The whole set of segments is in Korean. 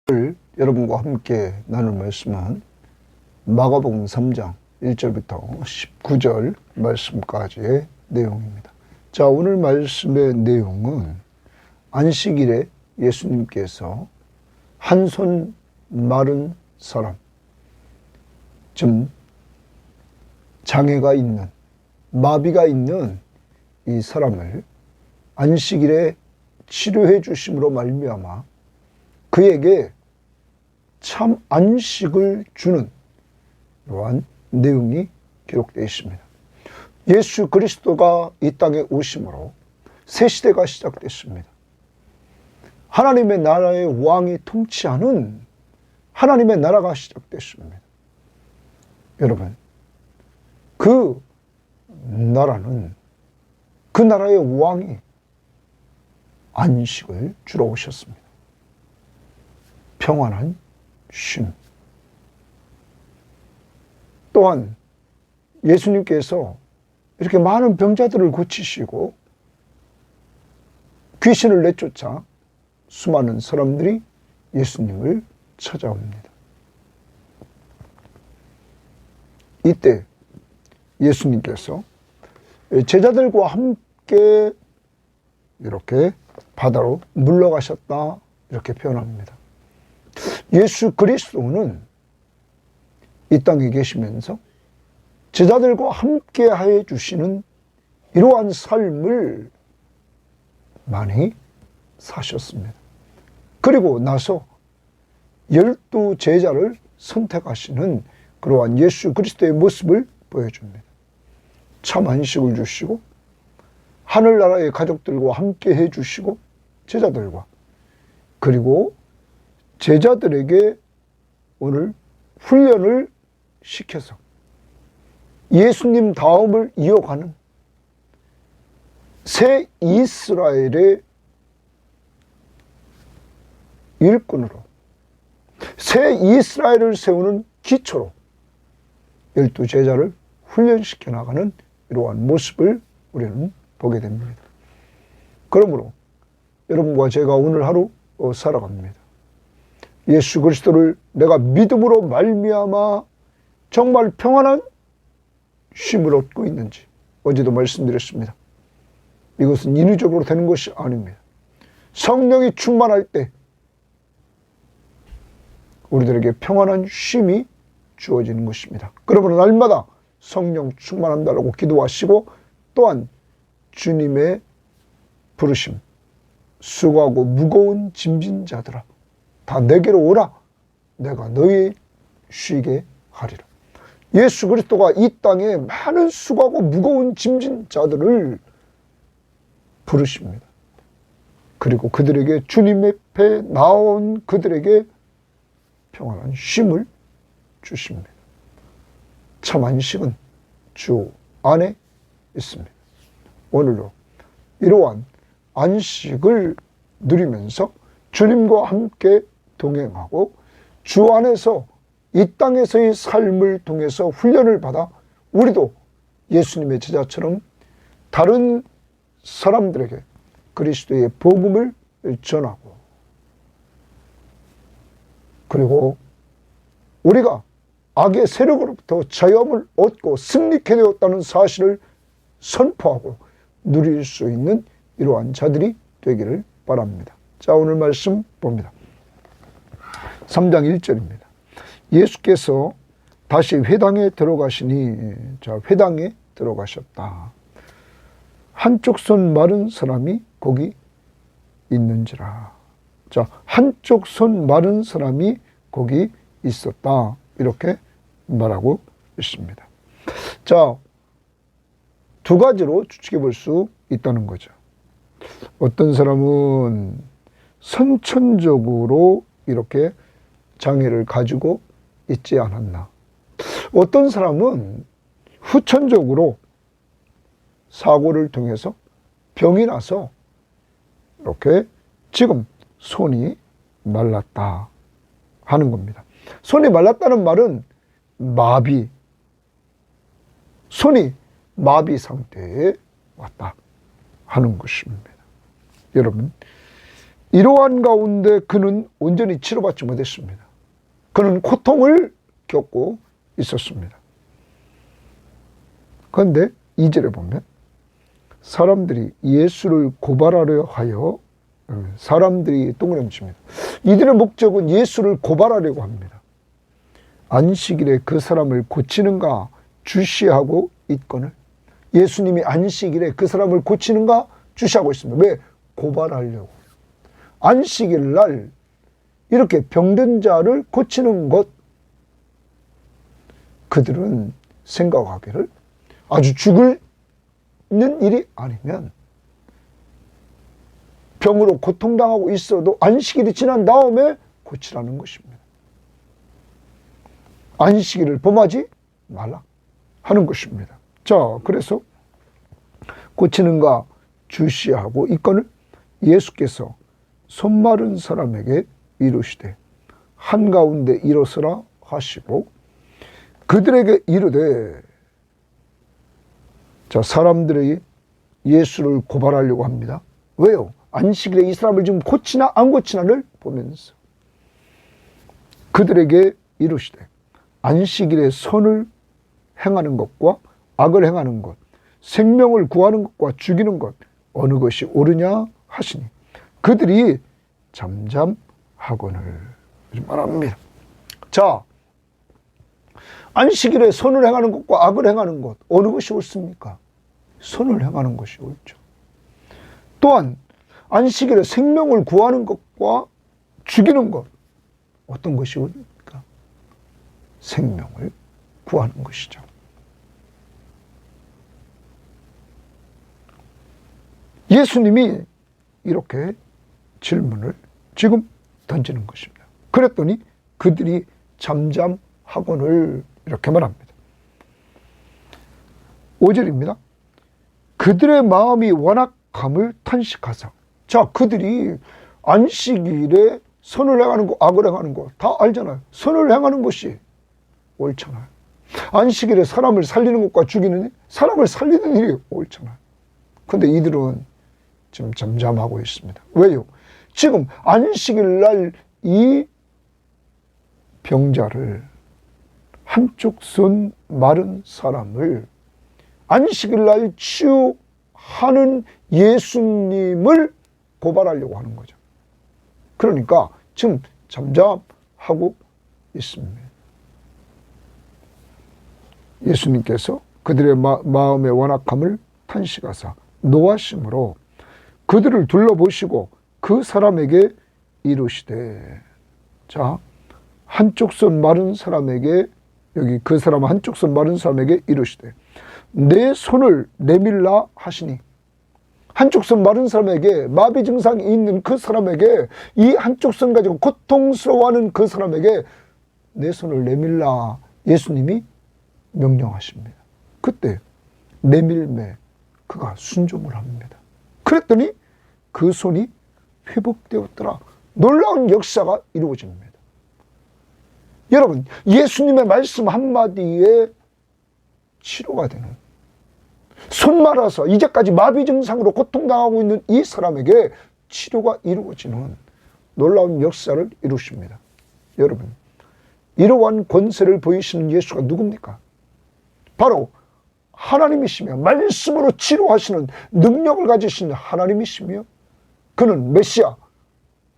오늘 여러분과 함께 나눌 말씀은 마가복음 3장 1절부터 19절 말씀까지의 내용입니다. 자, 오늘 말씀의 내용은 안식일에 예수님께서 한 손 마른 사람, 좀 장애가 있는, 마비가 있는 이 사람을 안식일에 치료해 주심으로 말미암아 그에게 참 안식을 주는 이러한 내용이 기록되어 있습니다. 예수 그리스도가 이 땅에 오심으로 새 시대가 시작됐습니다. 하나님의 나라의 왕이 통치하는 하나님의 나라가 시작됐습니다. 여러분, 그 나라는, 그 나라의 왕이 안식을 주러 오셨습니다. 평안한 쉼. 또한 예수님께서 이렇게 많은 병자들을 고치시고 귀신을 내쫓아 수많은 사람들이 예수님을 찾아옵니다. 이때 예수님께서 제자들과 함께 이렇게 바다로 물러가셨다, 이렇게 표현합니다. 예수 그리스도는 이 땅에 계시면서 제자들과 함께 해 주시는 이러한 삶을 많이 사셨습니다. 그리고 나서 12 제자를 선택하시는 그러한 예수 그리스도의 모습을 보여줍니다. 참 안식을 주시고 하늘나라의 가족들과 함께 해 주시고 제자들과, 그리고 제자들에게 오늘 훈련을 시켜서 예수님 다음을 이어가는 새 이스라엘의 일꾼으로, 새 이스라엘을 세우는 기초로 12 제자를 훈련시켜 나가는 이러한 모습을 우리는 보게 됩니다. 그러므로 여러분과 제가 오늘 하루 살아갑니다. 예수 그리스도를 내가 믿음으로 말미암아 정말 평안한 쉼을 얻고 있는지, 어제도 말씀드렸습니다. 이것은 인위적으로 되는 것이 아닙니다. 성령이 충만할 때 우리들에게 평안한 쉼이 주어지는 것입니다. 그러므로 날마다 성령 충만한다라고 기도하시고, 또한 주님의 부르심, 수고하고 무거운 짐진 자들아 다 내게로 오라, 내가 너희 쉬게 하리라. 예수 그리스도가 이 땅에 많은 수고하고 무거운 짐진 자들을 부르십니다. 그리고 그들에게, 주님 앞에 나온 그들에게 평안한 쉼을 주십니다. 참 안식은 주 안에 있습니다. 오늘도 이러한 안식을 누리면서 주님과 함께 동행하고 주 안에서 이 땅에서의 삶을 통해서 훈련을 받아 우리도 예수님의 제자처럼 다른 사람들에게 그리스도의 복음을 전하고, 그리고 우리가 악의 세력으로부터 자유함을 얻고 승리케 되었다는 사실을 선포하고 누릴 수 있는 이러한 자들이 되기를 바랍니다. 자, 오늘 말씀 봅니다. 3장 1절입니다. 예수께서 다시 회당에 들어가시니, 자, 회당에 들어가셨다. 한쪽 손 마른 사람이 거기 있는지라. 자, 한쪽 손 마른 사람이 거기 있었다, 이렇게 말하고 있습니다. 자, 두 가지로 추측해 볼 수 있다는 거죠. 어떤 사람은 선천적으로 이렇게 장애를 가지고 있지 않았나. 어떤 사람은 후천적으로 사고를 통해서 병이 나서 이렇게 지금 손이 말랐다 하는 겁니다. 손이 말랐다는 말은 마비, 손이 마비 상태에 왔다 하는 것입니다. 여러분, 이러한 가운데 그는 온전히 치료받지 못했습니다. 그는 고통을 겪고 있었습니다. 그런데 2절에 보면 사람들이 예수를 고발하려 하여, 사람들이 동그라미 칩니다. 이들의 목적은 예수를 고발하려고 합니다. 안식일에 그 사람을 고치는가 주시하고 있거늘, 예수님이 안식일에 그 사람을 고치는가 주시하고 있습니다. 왜? 고발하려고. 안식일 날 이렇게 병든 자를 고치는 것, 그들은 생각하기를 아주 죽는 일이 아니면, 병으로 고통당하고 있어도 안식일이 지난 다음에 고치라는 것입니다. 안식일을 범하지 말라 하는 것입니다. 자, 그래서 고치는가 주시하고 있거늘 예수께서 손 마른 사람에게 이르시되 한가운데 일어서라 하시고 그들에게 이르되, 자, 사람들이 예수를 고발하려고 합니다. 왜요? 안식일에 이 사람을 지금 고치나 안 고치나를 보면서 그들에게 이르시되 안식일에 선을 행하는 것과 악을 행하는 것, 생명을 구하는 것과 죽이는 것 어느 것이 옳으냐 하시니 그들이 잠잠하거늘 말합니다. 자, 안식일에 선을 행하는 것과 악을 행하는 것 어느 것이 옳습니까? 선을 행하는 것이 옳죠. 또한 안식일에 생명을 구하는 것과 죽이는 것 어떤 것이 옳습니까? 생명을 구하는 것이죠. 예수님이 이렇게 질문을 지금 던지는 것입니다. 그랬더니 그들이 잠잠하거늘 이렇게 말합니다. 5절입니다. 그들의 마음이 완악함을 탄식하사. 자, 그들이 안식일에 선을 행하는 것, 악을 행하는 것 다 알잖아요. 선을 행하는 것이 옳잖아요. 안식일에 사람을 살리는 것과 죽이는, 사람을 살리는 일이 옳잖아요. 근데 이들은 지금 잠잠하고 있습니다. 왜요? 지금 안식일 날 이 병자를, 한쪽 손 마른 사람을 안식일 날 치유하는 예수님을 고발하려고 하는 거죠. 그러니까 지금 잠잠하고 있습니다. 예수님께서 그들의 마음의 완악함을 탄식하사 노하심으로 그들을 둘러보시고 그 사람에게 이르시되, 자, 한쪽 손 마른 사람에게, 여기 그 사람 한쪽 손 마른 사람에게 이르시되 내 손을 내밀라 하시니, 한쪽 손 마른 사람에게, 마비 증상이 있는 그 사람에게, 이 한쪽 손 가지고 고통스러워하는 그 사람에게 내 손을 내밀라 예수님이 명령하십니다. 그때 내밀매 그가 순종을 합니다. 그랬더니 그 손이 회복되었더라. 놀라운 역사가 이루어집니다. 여러분, 예수님의 말씀 한마디에 치료가 되는, 손 말아서 이제까지 마비 증상으로 고통당하고 있는 이 사람에게 치료가 이루어지는 놀라운 역사를 이루십니다. 여러분, 이러한 권세를 보이시는 예수가 누굽니까? 바로 하나님이시며 말씀으로 치료하시는 능력을 가지신 하나님이시며, 그는 메시아,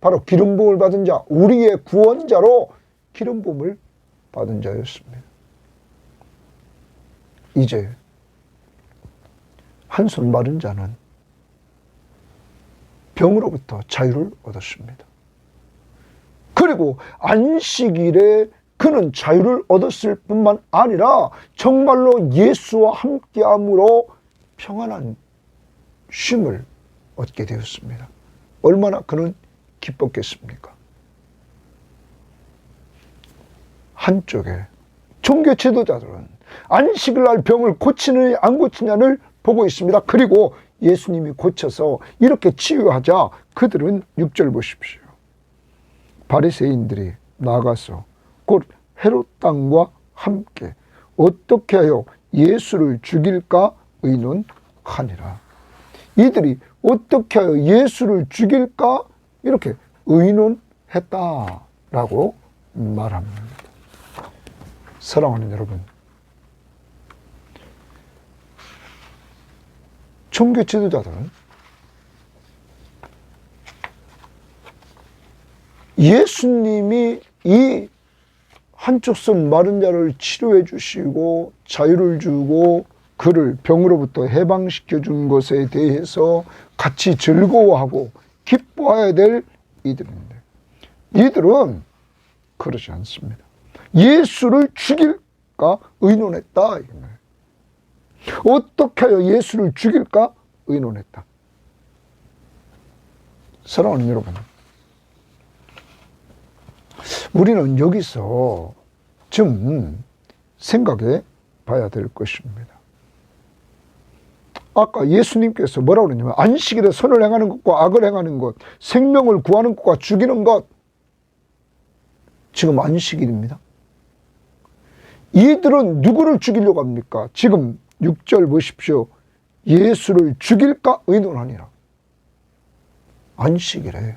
바로 기름 부음을 받은 자, 우리의 구원자로 기름 부음을 받은 자였습니다. 이제 한손 마른 자는 병으로부터 자유를 얻었습니다. 그리고 안식일에 그는 자유를 얻었을 뿐만 아니라 정말로 예수와 함께함으로 평안한 쉼을 얻게 되었습니다. 얼마나 그는 기뻤겠습니까? 한쪽에 종교 지도자들은 안식일 날 병을 고치느냐 안 고치냐를 보고 있습니다. 그리고 예수님이 고쳐서 이렇게 치유하자 그들은 6절 보십시오. 바리새인들이 나가서 곧 헤롯 땅과 함께 어떻게 하여 예수를 죽일까 의논하니라. 이들이 어떻게 하여 예수를 죽일까 이렇게 의논했다라고 말합니다. 사랑하는 여러분, 종교 지도자들은 예수님이 이 한쪽 손 마른 자를 치료해 주시고 자유를 주고 그를 병으로부터 해방시켜 준 것에 대해서 같이 즐거워하고 기뻐해야 될 이들인데, 이들은 그러지 않습니다. 예수를 죽일까 의논했다. 어떻게 하여 예수를 죽일까 의논했다. 사랑하는 여러분, 우리는 여기서 좀 생각해 봐야 될 것입니다. 아까 예수님께서 뭐라고 그러냐면 안식일에 선을 행하는 것과 악을 행하는 것, 생명을 구하는 것과 죽이는 것, 지금 안식일입니다. 이들은 누구를 죽이려고 합니까? 지금 6절 보십시오. 예수를 죽일까 의논하니라. 안식일에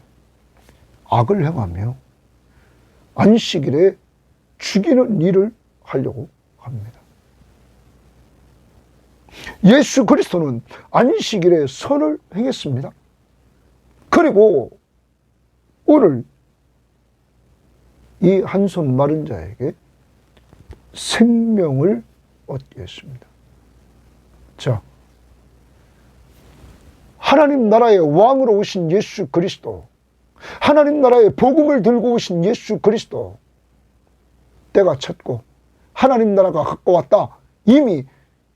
악을 행하며 안식일에 죽이는 일을 하려고 합니다. 예수 그리스도는 안식일에 선을 행했습니다. 그리고 오늘 이 한 손 마른 자에게 생명을 얻게 했습니다. 자, 하나님 나라의 왕으로 오신 예수 그리스도, 하나님 나라의 복음을 들고 오신 예수 그리스도, 때가 찼고 하나님 나라가 가까웠다. 이미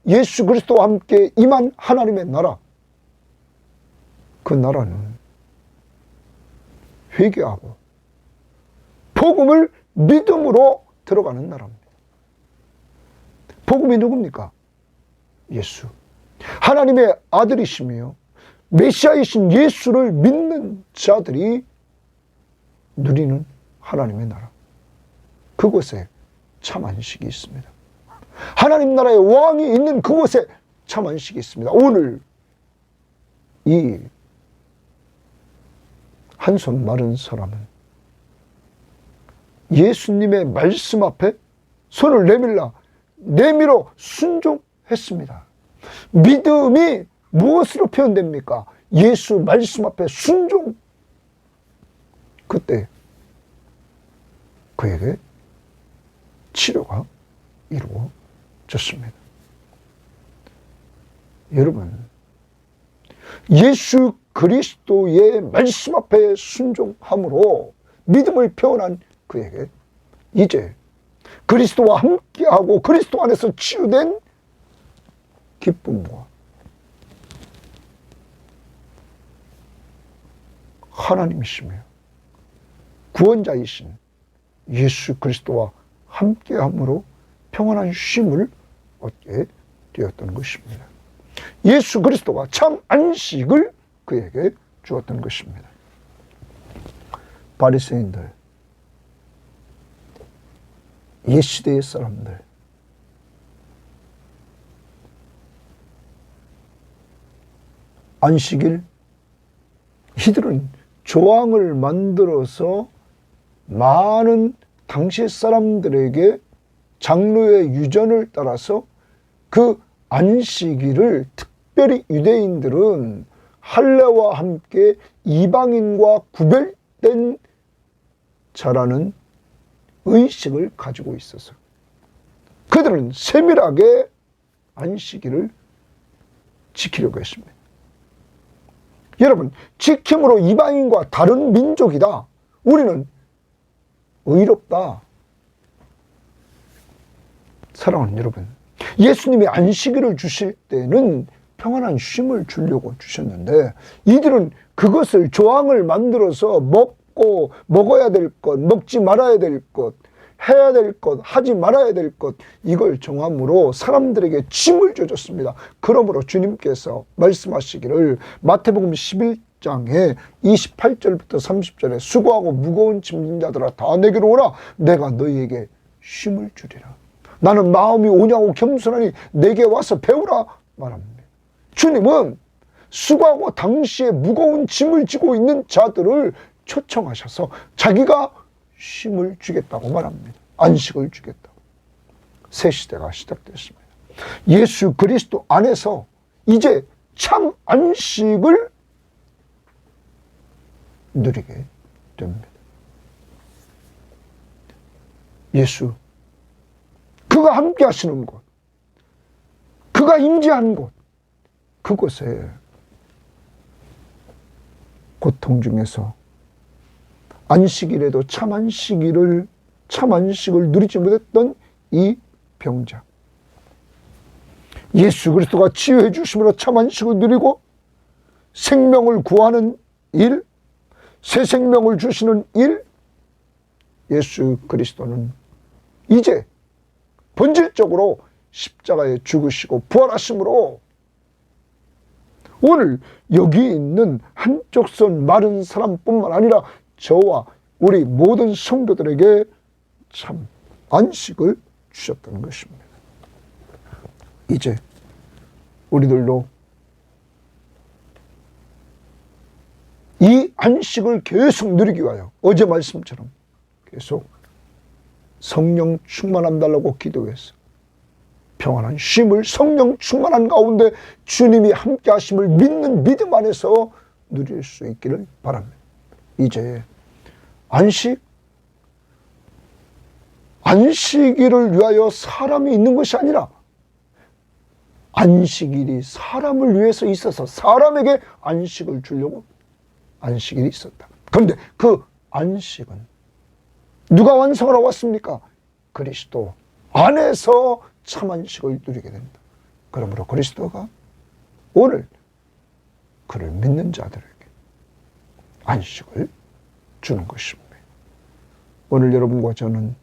예수 그리스도와 함께 임한 하나님의 나라, 그 나라는 회개하고 복음을 믿음으로 들어가는 나라입니다. 복음이 누굽니까? 예수, 하나님의 아들이시며 메시아이신 예수를 믿는 자들이 누리는 하나님의 나라, 그곳에 참 안식이 있습니다. 하나님 나라의 왕이 있는 그곳에 참 안식이 있습니다. 오늘 이 한 손 마른 사람은 예수님의 말씀 앞에 손을 내밀어 순종했습니다. 믿음이 무엇으로 표현됩니까? 예수 말씀 앞에 순종. 그때 그에게 치료가 이루어졌습니다. 여러분, 예수 그리스도의 말씀 앞에 순종함으로 믿음을 표현한 그에게 이제 그리스도와 함께하고 그리스도 안에서 치유된 기쁨과 하나님이시며 구원자이신 예수 그리스도와 함께함으로 평안한 쉼을 얻게 되었던 것입니다. 예수 그리스도가 참 안식을 그에게 주었던 것입니다. 바리새인들, 옛 시대의 사람들, 안식일, 이들은 조항을 만들어서 많은 당시 사람들에게 장로의 유전을 따라서 그 안식일을 특별히 유대인들은 할례와 함께 이방인과 구별된 자라는 의식을 가지고 있어서 그들은 세밀하게 안식일을 지키려고 했습니다. 여러분, 지킴으로 이방인과 다른 민족이다. 우리는 의롭다. 사랑하는 여러분, 예수님이 안식일을 주실 때는 평안한 쉼을 주려고 주셨는데 이들은 그것을 조항을 만들어서 먹어야 될 것, 먹지 말아야 될 것, 해야 될 것, 하지 말아야 될 것, 이걸 정함으로 사람들에게 짐을 줘줬습니다. 그러므로 주님께서 말씀하시기를 마태복음 11장에 28절부터 30절에 수고하고 무거운 짐진 자들아 다 내게로 오라. 내가 너희에게 쉼을 주리라. 나는 마음이 온유하고 겸손하니 내게 와서 배우라 말합니다. 주님은 수고하고 당시에 무거운 짐을 지고 있는 자들을 초청하셔서 자기가 쉼을 주겠다고 말합니다. 안식을 주겠다고. 새 시대가 시작됐습니다. 예수 그리스도 안에서 이제 참 안식을 누리게 됩니다. 예수, 그가 함께 하시는 곳, 그가 임재한 곳, 그곳에 고통 중에서 안식일에도 참 안식을 누리지 못했던 이 병자, 예수 그리스도가 치유해 주심으로 참 안식을 누리고 생명을 구하는 일, 새 생명을 주시는 일, 예수 그리스도는 이제 본질적으로 십자가에 죽으시고 부활하심으로 오늘 여기 있는 한쪽 손 마른 사람뿐만 아니라 저와 우리 모든 성도들에게 참 안식을 주셨다는 것입니다. 이제 우리들도 이 안식을 계속 누리기 위하여 어제 말씀처럼 계속 성령 충만함 달라고 기도했어. 평안한 쉼을 성령 충만한 가운데 주님이 함께 하심을 믿는 믿음 안에서 누릴 수 있기를 바랍니다. 이제 안식일을 위하여 사람이 있는 것이 아니라 안식일이 사람을 위해서 있어서 사람에게 안식을 주려고 안식일이 있었다. 그런데 그 안식은 누가 완성하러 왔습니까? 그리스도 안에서 참 안식을 누리게 된다. 그러므로 그리스도가 오늘 그를 믿는 자들에게 안식을 주는 것입니다. 오늘 여러분과 저는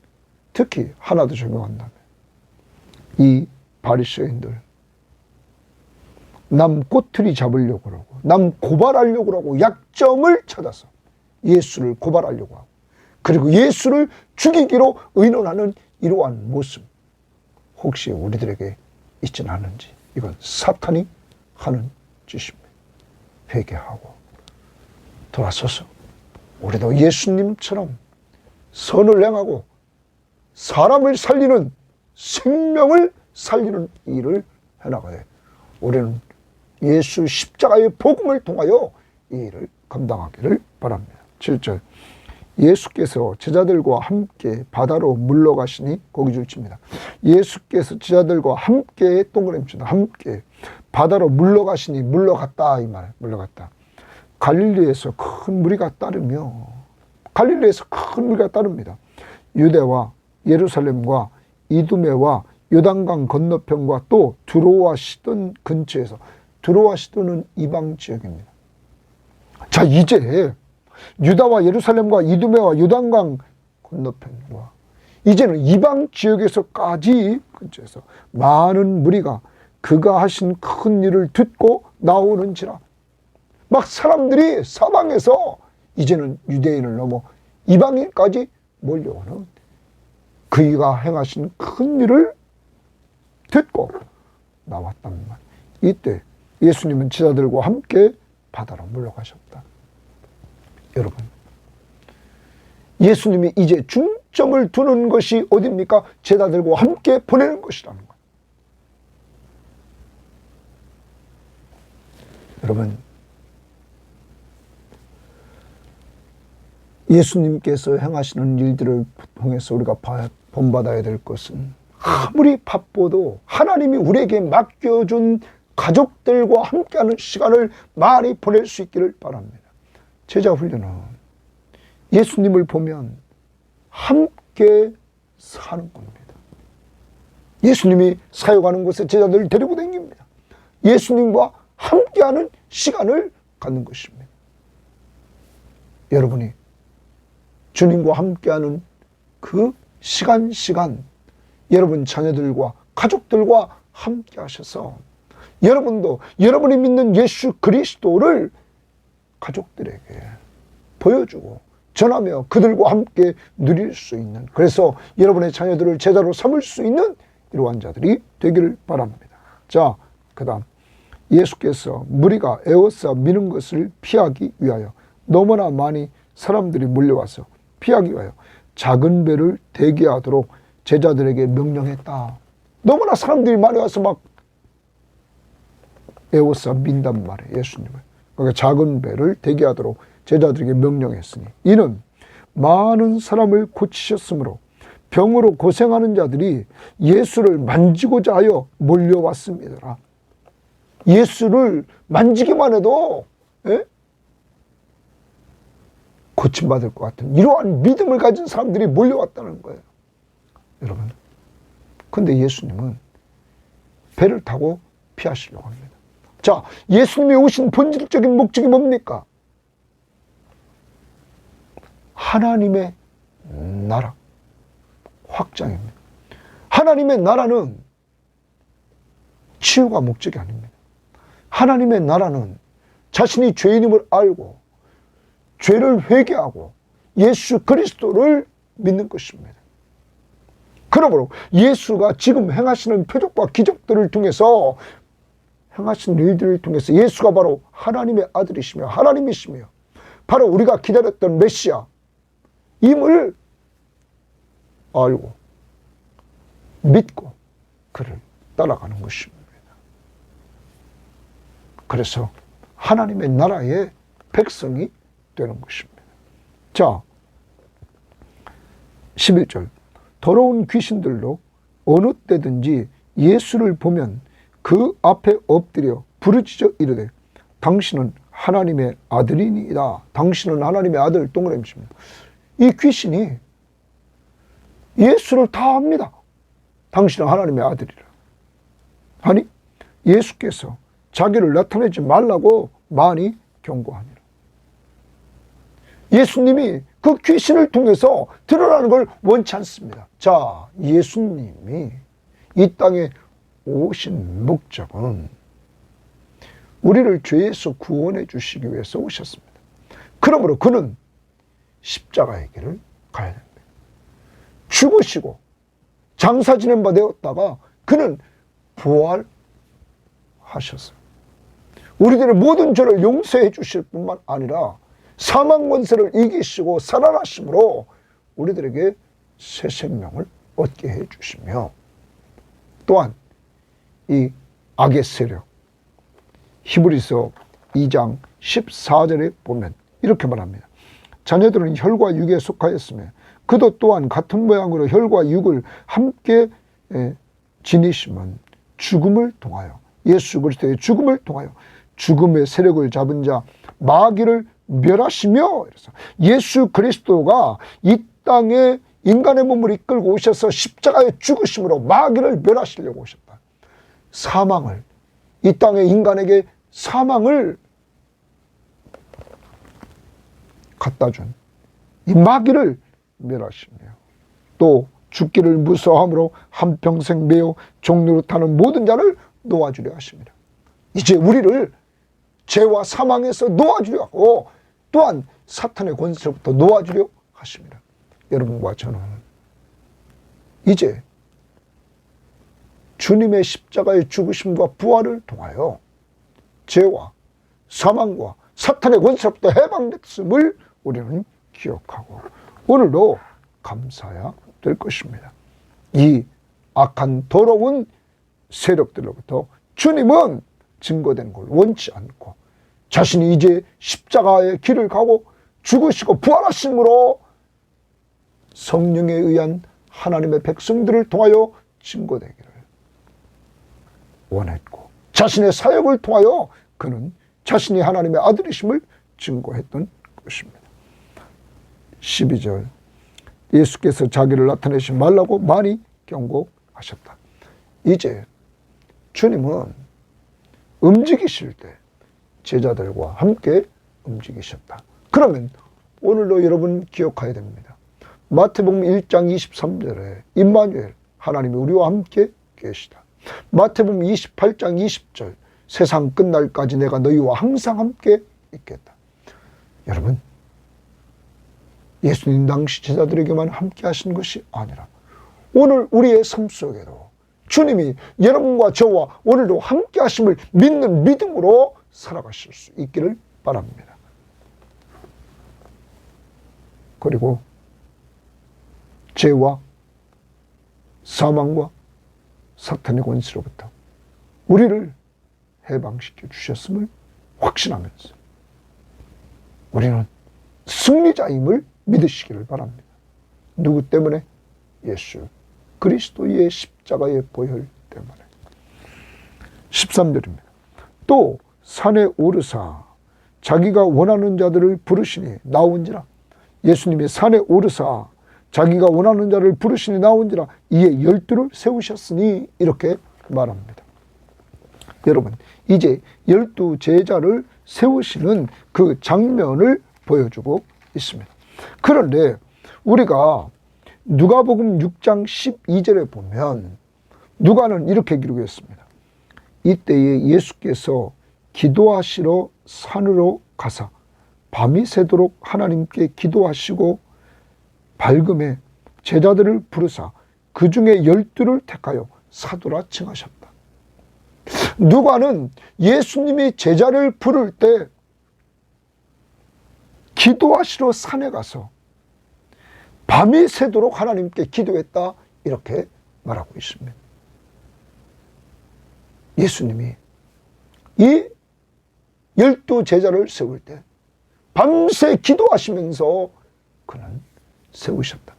특히 하나 더 적용한다면 이 바리새인들 남 꼬투리 잡으려고 그러고 남 고발하려고 그러고 약점을 찾아서 예수를 고발하려고 하고 그리고 예수를 죽이기로 의논하는 이러한 모습 혹시 우리들에게 있지는 않은지 이건 사탄이 하는 짓입니다. 회개하고 돌아서서 우리도 예수님처럼 선을 행하고 사람을 살리는 생명을 살리는 일을 해나가야 우리는 예수 십자가의 복음을 통하여 이 일을 감당하기를 바랍니다. 7절 예수께서 제자들과 함께 바다로 물러가시니 거기 줄칩니다. 예수께서 제자들과 함께 동그라미 칩니다. 함께 바다로 물러가시니 물러갔다 이 말 물러갔다. 갈릴리에서 큰 무리가 따릅니다. 유대와 예루살렘과 이두메와 요단강 건너편과 또 두로와 시돈 근처에서 두로와 시돈은 이방 지역입니다. 자 이제 유다와 예루살렘과 이두메와 요단강 건너편과 이제는 이방 지역에서까지 근처에서 많은 무리가 그가 하신 큰 일을 듣고 나오는지라 막 사람들이 사방에서 이제는 유대인을 넘어 이방인까지 몰려오는 그가 행하신 큰 일을 듣고 나왔단 말. 이때 예수님은 제자들과 함께 바다로 물러가셨다. 여러분, 예수님이 이제 중점을 두는 것이 어디입니까? 제자들과 함께 보내는 것이라는 거예요. 여러분, 예수님께서 행하시는 일들을 통해서 우리가 본받아야 될 것은 아무리 바빠도 하나님이 우리에게 맡겨준 가족들과 함께하는 시간을 많이 보낼 수 있기를 바랍니다. 제자 훈련은 예수님을 보면 함께 사는 겁니다. 예수님이 사역하는 곳에 제자들을 데리고 다닙니다. 예수님과 함께하는 시간을 갖는 것입니다. 여러분이 주님과 함께하는 그 시간 여러분 자녀들과 가족들과 함께 하셔서 여러분도 여러분이 믿는 예수 그리스도를 가족들에게 보여주고 전하며 그들과 함께 누릴 수 있는 그래서 여러분의 자녀들을 제자로 삼을 수 있는 이러한 자들이 되기를 바랍니다. 자, 그 다음 예수께서 무리가 에워싸 미는 것을 피하기 위하여 너무나 많이 사람들이 몰려와서 피하기 위하여 작은 배를 대기하도록 제자들에게 명령했다. 너무나 사람들이 많이 와서 막 에워싸 민단 말이에요, 예수님을. 그러니까 작은 배를 대기하도록 제자들에게 명령했으니 이는 많은 사람을 고치셨으므로 병으로 고생하는 자들이 예수를 만지고자 하여 몰려왔습니다. 예수를 만지기만 해도 고침받을 것 같은 이러한 믿음을 가진 사람들이 몰려왔다는 거예요. 여러분, 근데 예수님은 배를 타고 피하시려고 합니다. 자, 예수님이 오신 본질적인 목적이 뭡니까? 하나님의 나라 확장입니다. 하나님의 나라는 치유가 목적이 아닙니다. 하나님의 나라는 자신이 죄인임을 알고 죄를 회개하고 예수 그리스도를 믿는 것입니다. 그러므로 예수가 지금 행하시는 표적과 기적들을 통해서 행하신 일들을 통해서 예수가 바로 하나님의 아들이시며 하나님이시며 바로 우리가 기다렸던 메시아 임을 알고 믿고 그를 따라가는 것입니다. 그래서 하나님의 나라의 백성이 되는 것입니다. 자, 11절 더러운 귀신들로 어느 때든지 예수를 보면 그 앞에 엎드려 부르짖어 이르되 당신은 하나님의 아들이니이다. 당신은 하나님의 아들 동그라미십니다. 이 귀신이 예수를 다 압니다. 당신은 하나님의 아들이라. 아니, 예수께서 자기를 나타내지 말라고 많이 경고하니라. 예수님이 그 귀신을 통해서 드러나는 걸 원치 않습니다. 자, 예수님이 이 땅에 오신 목적은 우리를 죄에서 구원해 주시기 위해서 오셨습니다. 그러므로 그는 십자가의 길을 가야 됩니다. 죽으시고 장사 지낸 바 되었다가 그는 부활하셨어요. 우리들의 모든 죄를 용서해 주실 뿐만 아니라 사망 권세를 이기시고 살아나심으로 우리들에게 새 생명을 얻게 해 주시며 또한 이 악의 세력 히브리서 2장 14절에 보면 이렇게 말합니다. 자녀들은 혈과 육에 속하였으며 그도 또한 같은 모양으로 혈과 육을 함께 지니시면 죽음을 통하여 예수 그리스도의 죽음을 통하여 죽음의 세력을 잡은 자 마귀를 멸하시며 그래서 예수 그리스도가 이 땅에 인간의 몸을 이끌고 오셔서 십자가에 죽으심으로 마귀를 멸하시려고 오셨다. 사망을 이 땅의 인간에게 사망을 갖다 준 이 마귀를 멸하시며 또 죽기를 무서워함으로 한평생 매어 종노릇하는 모든 자를 놓아주려 하십니다. 이제 우리를 죄와 사망에서 놓아주려 하고 또한 사탄의 권세로부터 놓아주려 하십니다. 여러분과 저는 이제 주님의 십자가의 죽으심과 부활을 통하여 죄와 사망과 사탄의 권세로부터 해방됐음을 우리는 기억하고 오늘도 감사해야 될 것입니다. 이 악한 더러운 세력들로부터 주님은 증거된 걸 원치 않고 자신이 이제 십자가의 길을 가고 죽으시고 부활하심으로 성령에 의한 하나님의 백성들을 통하여 증거되기를 원했고 자신의 사역을 통하여 그는 자신이 하나님의 아들이심을 증거했던 것입니다. 12절 예수께서 자기를 나타내지 말라고 많이 경고하셨다. 이제 주님은 움직이실 때 제자들과 함께 움직이셨다. 그러면 오늘도 여러분 기억해야 됩니다. 마태복음 1장 23절에 임마누엘 하나님이 우리와 함께 계시다. 마태복음 28장 20절 세상 끝날까지 내가 너희와 항상 함께 있겠다. 여러분 예수님 당시 제자들에게만 함께 하신 것이 아니라 오늘 우리의 삶 속에도 주님이 여러분과 저와 오늘도 함께 하심을 믿는 믿음으로 살아가실 수 있기를 바랍니다. 그리고 죄와 사망과 사탄의 권세로부터 우리를 해방시켜 주셨음을 확신하면서 우리는 승리자임을 믿으시기를 바랍니다. 누구 때문에? 예수 그리스도의 십자가의 보혈 때문에. 13절입니다. 또 산에 오르사 자기가 원하는 자들을 부르시니 나온지라. 예수님이 산에 오르사 자기가 원하는 자를 부르시니 나온지라. 이에 12를 세우셨으니 이렇게 말합니다. 여러분, 이제 12 제자를 세우시는 그 장면을 보여주고 있습니다. 그런데 우리가 누가복음 6장 12절에 보면 누가는 이렇게 기록했습니다. 이때에 예수께서 기도하시러 산으로 가사 밤이 새도록 하나님께 기도하시고 밝음에 제자들을 부르사 그 중에 12를 택하여 사도라 칭하셨다. 누가는 예수님이 제자를 부를 때 기도하시러 산에 가서 밤이 새도록 하나님께 기도했다 이렇게 말하고 있습니다. 예수님이 이 12 제자를 세울 때 밤새 기도하시면서 그는 세우셨다.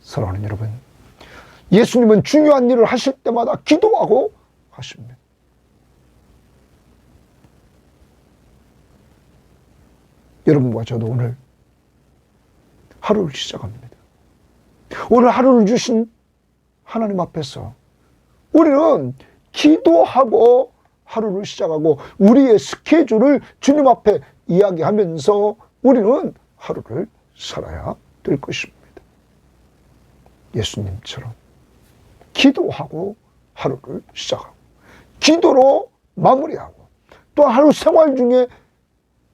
사랑하는 여러분, 예수님은 중요한 일을 하실 때마다 기도하고 하십니다. 여러분과 저도 오늘 하루를 시작합니다. 오늘 하루를 주신 하나님 앞에서 우리는 기도하고 하루를 시작하고 우리의 스케줄을 주님 앞에 이야기하면서 우리는 하루를 살아야 될 것입니다. 예수님처럼 기도하고 하루를 시작하고 기도로 마무리하고 또 하루 생활 중에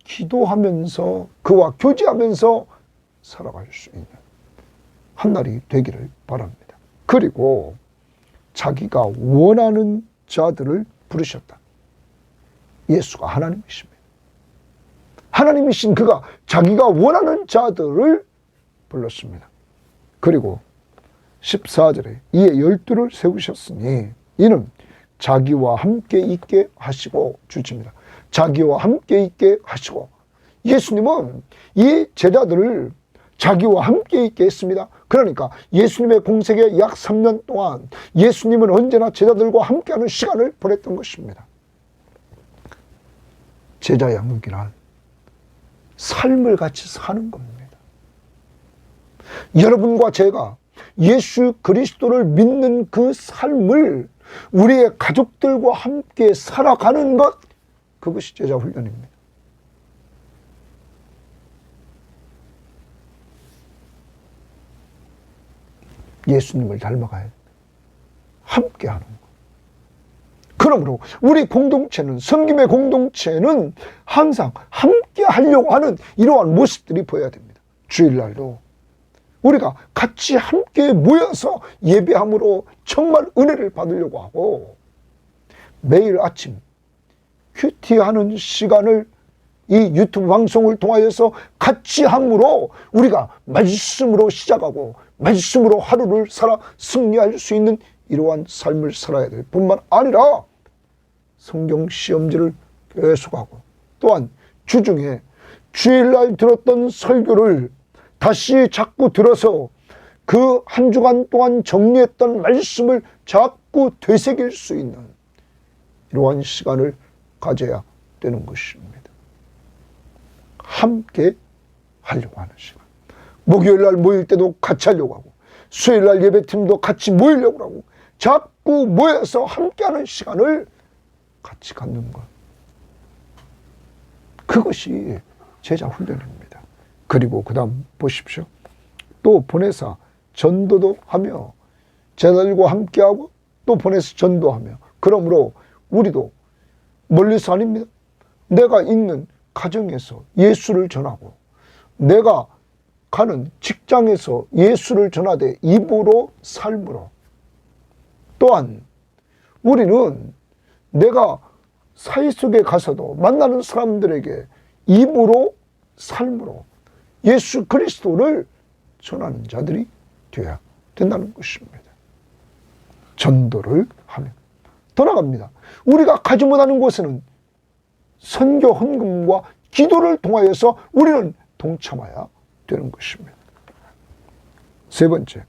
기도하면서 그와 교제하면서 살아갈 수 있는 한날이 되기를 바랍니다. 그리고 자기가 원하는 자들을 부르셨다. 예수가 하나님이십니다. 하나님이신 그가 자기가 원하는 자들을 불렀습니다. 그리고 14절에 이에 12를 세우셨으니 이는 자기와 함께 있게 하시고 주십니다. 자기와 함께 있게 하시고 예수님은 이 제자들을 자기와 함께 있게 했습니다. 그러니까 예수님의 공생애 약 3년 동안 예수님은 언제나 제자들과 함께하는 시간을 보냈던 것입니다. 제자 양육이란 삶을 같이 사는 겁니다. 여러분과 제가 예수 그리스도를 믿는 그 삶을 우리의 가족들과 함께 살아가는 것, 그것이 제자 훈련입니다. 예수님을 닮아가야 됩니다. 함께하는 것. 그러므로 우리 공동체는, 섬김의 공동체는 항상 함께 하려고 하는 이러한 모습들이 보여야 됩니다. 주일날도 우리가 같이 함께 모여서 예배함으로 정말 은혜를 받으려고 하고 매일 아침 큐티하는 시간을 이 유튜브 방송을 통하여서 같이 함으로 우리가 말씀으로 시작하고 말씀으로 하루를 살아 승리할 수 있는 이러한 삶을 살아야 될 뿐만 아니라 성경 시험지를 계속하고 또한 주중에 주일날 들었던 설교를 다시 자꾸 들어서 그 한 주간 동안 정리했던 말씀을 자꾸 되새길 수 있는 이러한 시간을 가져야 되는 것입니다. 함께 하려고 하는 시간. 목요일날 모일 때도 같이 하려고 하고 수요일날 예배팀도 같이 모이려고 하고 자꾸 모여서 함께하는 시간을 같이 갖는 것. 그것이 제자 훈련입니다. 그리고 그 다음 보십시오. 또 보내사 전도도 하며 제자들과 함께하고 또 보내서 전도하며 그러므로 우리도 멀리서 아닙니다. 내가 있는 가정에서 예수를 전하고 내가 가는 직장에서 예수를 전하되 입으로 삶으로 또한 우리는 내가 사회 속에 가서도 만나는 사람들에게 입으로 삶으로 예수 그리스도를 전하는 자들이 되어야 된다는 것입니다. 전도를 하며 더 나갑니다. 우리가 가지 못하는 곳에는 선교 헌금과 기도를 통하여서 우리는 동참해야 되는 것입니다. 세 번째,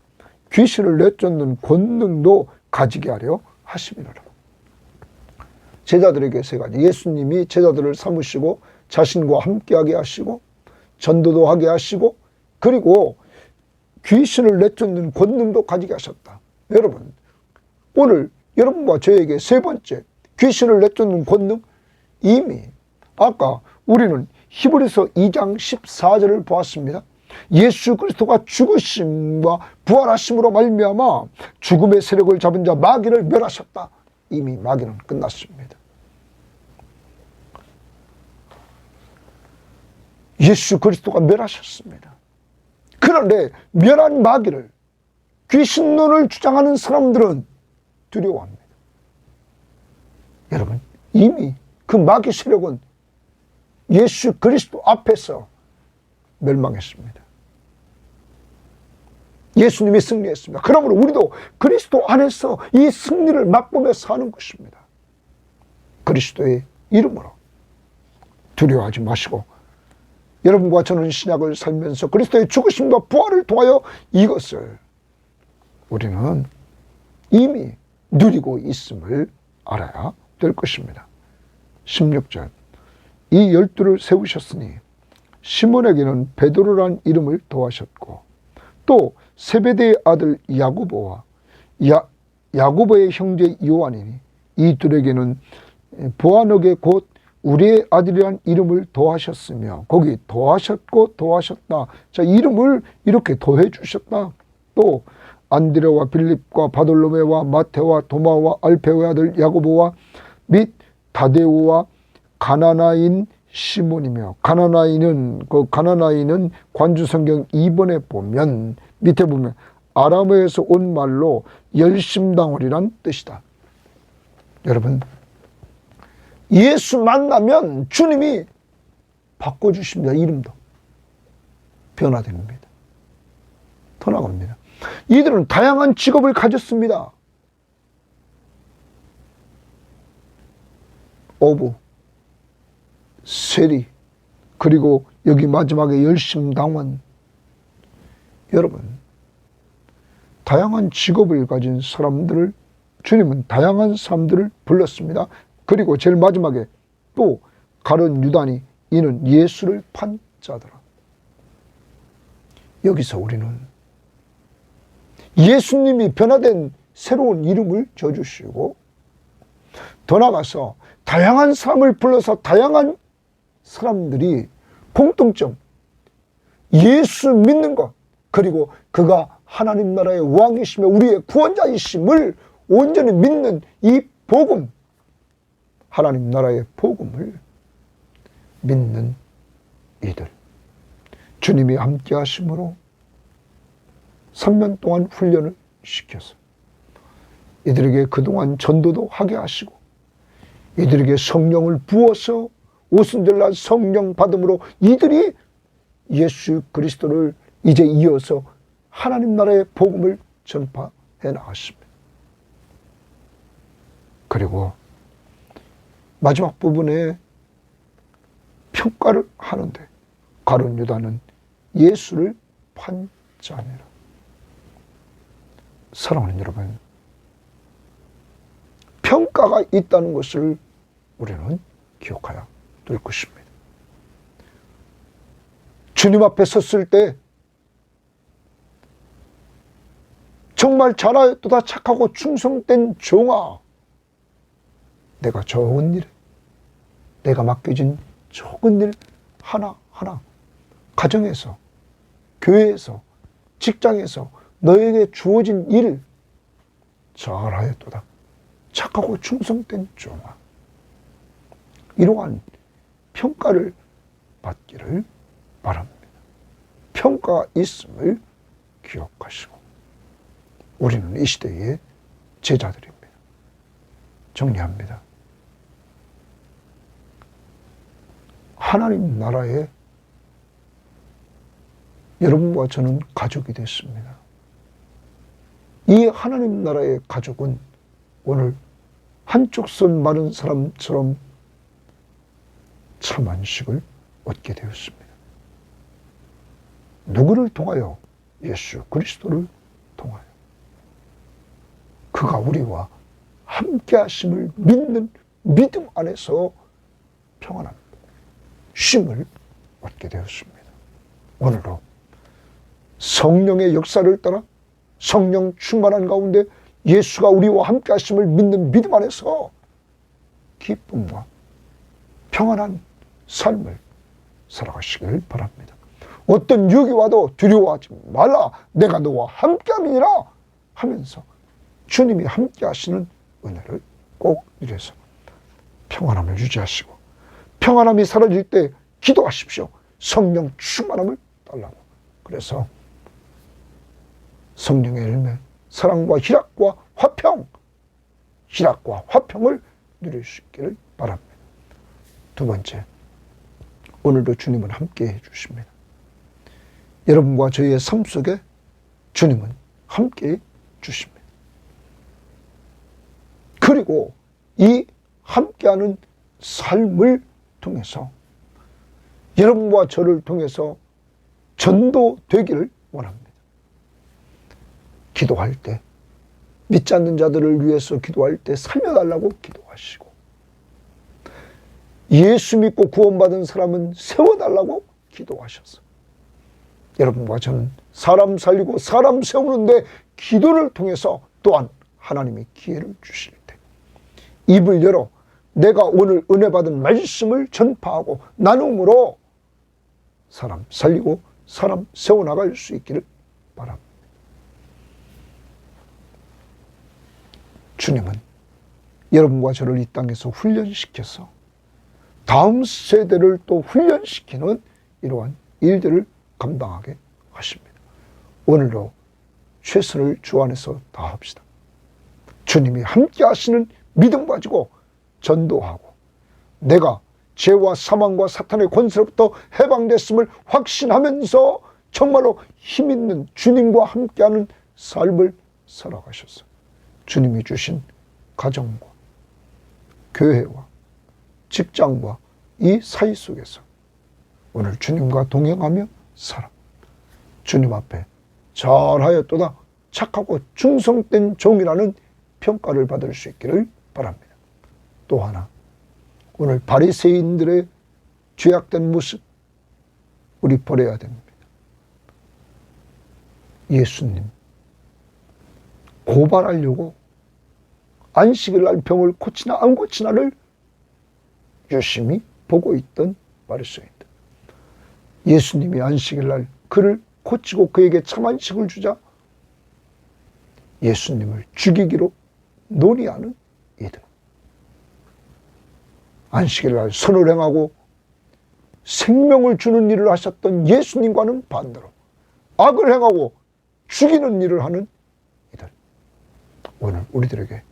귀신을 내쫓는 권능도 가지게 하려 하심이라. 제자들에게 세 가지. 예수님이 제자들을 삼으시고 자신과 함께하게 하시고 전도도 하게 하시고 그리고 귀신을 내쫓는 권능도 가지게 하셨다. 여러분, 오늘 여러분과 저에게 세 번째 귀신을 내쫓는 권능, 이미 아까 우리는 히브리서 2장 14절을 보았습니다. 예수 그리스도가 죽으심과 부활하심으로 말미암아 죽음의 세력을 잡은 자 마귀를 멸하셨다. 이미 마귀는 끝났습니다. 예수 그리스도가 멸하셨습니다. 그런데 멸한 마귀를, 귀신론을 주장하는 사람들은 두려워합니다. 여러분, 이미 그 마귀 세력은 예수 그리스도 앞에서 멸망했습니다. 예수님이 승리했습니다. 그러므로 우리도 그리스도 안에서 이 승리를 맛보며 사는 것입니다. 그리스도의 이름으로 두려워하지 마시고 여러분과 저는 신약을 살면서 그리스도의 죽으심과 부활을 통하여 이것을 우리는 이미 누리고 있음을 알아야 될 것입니다. 16절, 이 12를 세우셨으니 시몬에게는 베드로란 이름을 더하셨고 또 세베대의 아들 야고보와 야고보의 형제 요한이니 이 둘에게는 보아너게 곧 우리의 아들이란 이름을 더하셨으며, 거기 더하셨고 더하셨다. 자, 이름을 이렇게 더해 주셨다. 또 안드레와 빌립과 바돌로메와 마테와 도마와 알페오의 아들 야고보와 및 다데오와 가나나인 시몬이며, 가나나인은 관주성경 2번에 보면 밑에 보면 아람어에서 온 말로 열심당원이란 뜻이다. 여러분, 예수 만나면 주님이 바꿔주십니다. 이름도 변화됩니다. 더 나갑니다. 이들은 다양한 직업을 가졌습니다. 어부, 세리, 그리고 여기 마지막에 열심당원. 여러분, 다양한 직업을 가진 사람들을, 주님은 다양한 사람들을 불렀습니다. 그리고 제일 마지막에 또 가룟 유다니 이는 예수를 판 자더라. 여기서 우리는 예수님이 변화된 새로운 이름을 줘주시고 더 나아가서 다양한 사람을 불러서 다양한 사람들이 공통점, 예수 믿는 것, 그리고 그가 하나님 나라의 왕이시며 우리의 구원자이심을 온전히 믿는 이 복음, 하나님 나라의 복음을 믿는 이들, 주님이 함께 하심으로 3년 동안 훈련을 시켜서 이들에게 그동안 전도도 하게 하시고 이들에게 성령을 부어서 오순절날 성령 받음으로 이들이 예수 그리스도를 이제 이어서 하나님 나라의 복음을 전파해 나갔습니다. 그리고 마지막 부분에 평가를 하는데 가룟 유다는 예수를 판 자니라. 사랑하는 여러분, 평가가 있다는 것을 우리는 기억해야 될 것입니다. 주님 앞에 섰을 때 정말 잘하였도다 착하고 충성된 종아, 내가 좋은 일, 내가 맡겨진 좋은 일 하나하나 가정에서, 교회에서, 직장에서 너에게 주어진 일 잘하였도다 착하고 충성된 종아, 이러한 평가를 받기를 바랍니다. 평가가 있음을 기억하시고 우리는 이 시대의 제자들입니다. 정리합니다. 하나님 나라의 여러분과 저는 가족이 됐습니다. 이 하나님 나라의 가족은 오늘 한쪽 손 마른 사람처럼 참 안식을 얻게 되었습니다. 누구를 통하여? 예수 그리스도를 통하여. 그가 우리와 함께 하심을 믿는 믿음 안에서 평안한 쉼을 얻게 되었습니다. 오늘도 성령의 역사를 따라 성령 충만한 가운데 예수가 우리와 함께 하심을 믿는 믿음 안에서 기쁨과 평안한 삶을 살아가시길 바랍니다. 어떤 유혹이 와도 두려워하지 말라. 내가 너와 함께함이니라 하면서 주님이 함께 하시는 은혜를 꼭 누려서 평안함을 유지하시고, 평안함이 사라질 때 기도하십시오. 성령 충만함을 달라고. 그래서 성령의 열매, 사랑과 희락과 화평, 희락과 화평을 누릴 수 있기를 바랍니다. 두 번째, 오늘도 주님은 함께 해주십니다. 여러분과 저희의 삶 속에 주님은 함께 주십니다. 그리고 이 함께하는 삶을 통해서 여러분과 저를 통해서 전도되기를 원합니다. 기도할 때, 믿지 않는 자들을 위해서 기도할 때 살려달라고 기도하시고, 예수 믿고 구원받은 사람은 세워달라고 기도하셔서 여러분과 저는 사람 살리고 사람 세우는데 기도를 통해서 또한 하나님이 기회를 주실 때 입을 열어 내가 오늘 은혜 받은 말씀을 전파하고 나눔으로 사람 살리고 사람 세워나갈 수 있기를 바랍니다. 주님은 여러분과 저를 이 땅에서 훈련시켜서 다음 세대를 또 훈련시키는 이러한 일들을 감당하게 하십니다. 오늘도 최선을 주 안에서 다합시다. 주님이 함께 하시는 믿음 가지고 전도하고 내가 죄와 사망과 사탄의 권세로부터 해방됐음을 확신하면서 정말로 힘있는 주님과 함께하는 삶을 살아가셔서 주님이 주신 가정과 교회와 직장과 이 사이 속에서 오늘 주님과 동행하며 살아 주님 앞에 잘하였도다 착하고 충성된 종이라는 평가를 받을 수 있기를 바랍니다. 또 하나, 오늘 바리새인들의 죄악된 모습 우리 버려야 됩니다. 예수님 고발하려고 안식일 날 병을 고치나 안 고치나를 유심히 보고 있던 바리새인들, 예수님이 안식일 날 그를 고치고 그에게 참 안식을 주자 예수님을 죽이기로 논의하는 이들, 안식일 날 선을 행하고 생명을 주는 일을 하셨던 예수님과는 반대로 악을 행하고 죽이는 일을 하는 이들, 오늘 우리들에게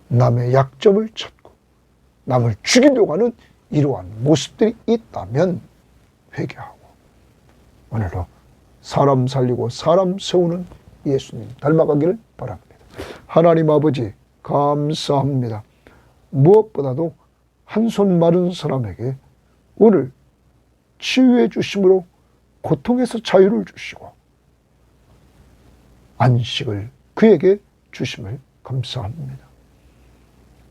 남의 약점을 찾고 남을 죽이려고 하는 이러한 모습들이 있다면 회개하고 오늘도 사람 살리고 사람 세우는 예수님 닮아가기를 바랍니다. 하나님 아버지 감사합니다. 무엇보다도 한 손 마른 사람에게 오늘 치유해 주심으로 고통에서 자유를 주시고 안식을 그에게 주심을 감사합니다.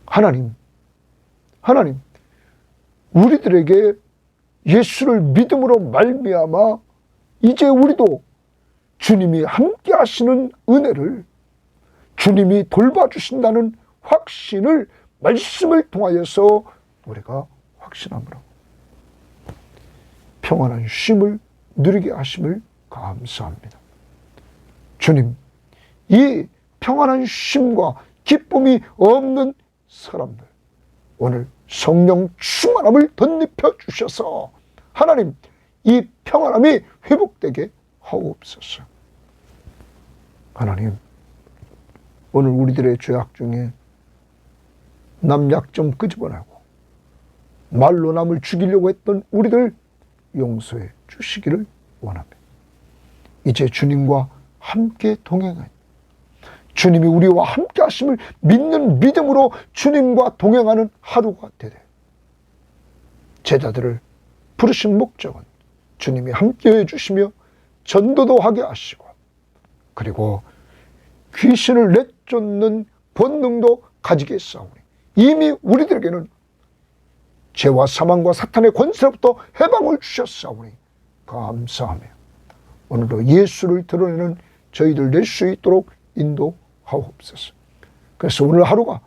하나님 우리들에게 예수를 믿음으로 말미암아 이제 우리도 주님이 함께 하시는 은혜를, 주님이 돌봐주신다는 확신을 말씀을 통하여서 우리가 확신함으로 평안한 쉼을 누리게 하심을 감사합니다. 주님, 이 평안한 쉼과 기쁨이 없는 사람들 오늘 성령 충만함을 덧입혀 주셔서 하나님 이 평안함이 회복되게 하옵소서. 하나님 오늘 우리들의 죄악 중에 남 약점 끄집어내고 말로 남을 죽이려고 했던 우리들 용서해 주시기를 원합니다. 이제 주님과 함께 동행하는, 주님이 우리와 함께 하심을 믿는 믿음으로 주님과 동행하는 하루가 되되, 제자들을 부르신 목적은 주님이 함께해 주시며 전도도 하게 하시고, 그리고 귀신을 내쫓는 본능도 가지게 했사오니 이미 우리들에게는 죄와 사망과 사탄의 권세로부터 해방을 주셨사오니 감사하며 오늘도 예수를 드러내는 저희들 될 수 있도록 인도하옵소서. 그래서 오늘 하루가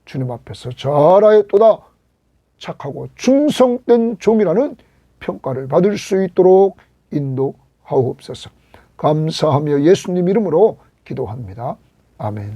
주님 앞에서 잘하였도다, 착하고 충성된 종이라는 평가를 받을 수 있도록 인도하옵소서. 감사하며 예수님 이름으로 기도합니다. 아멘.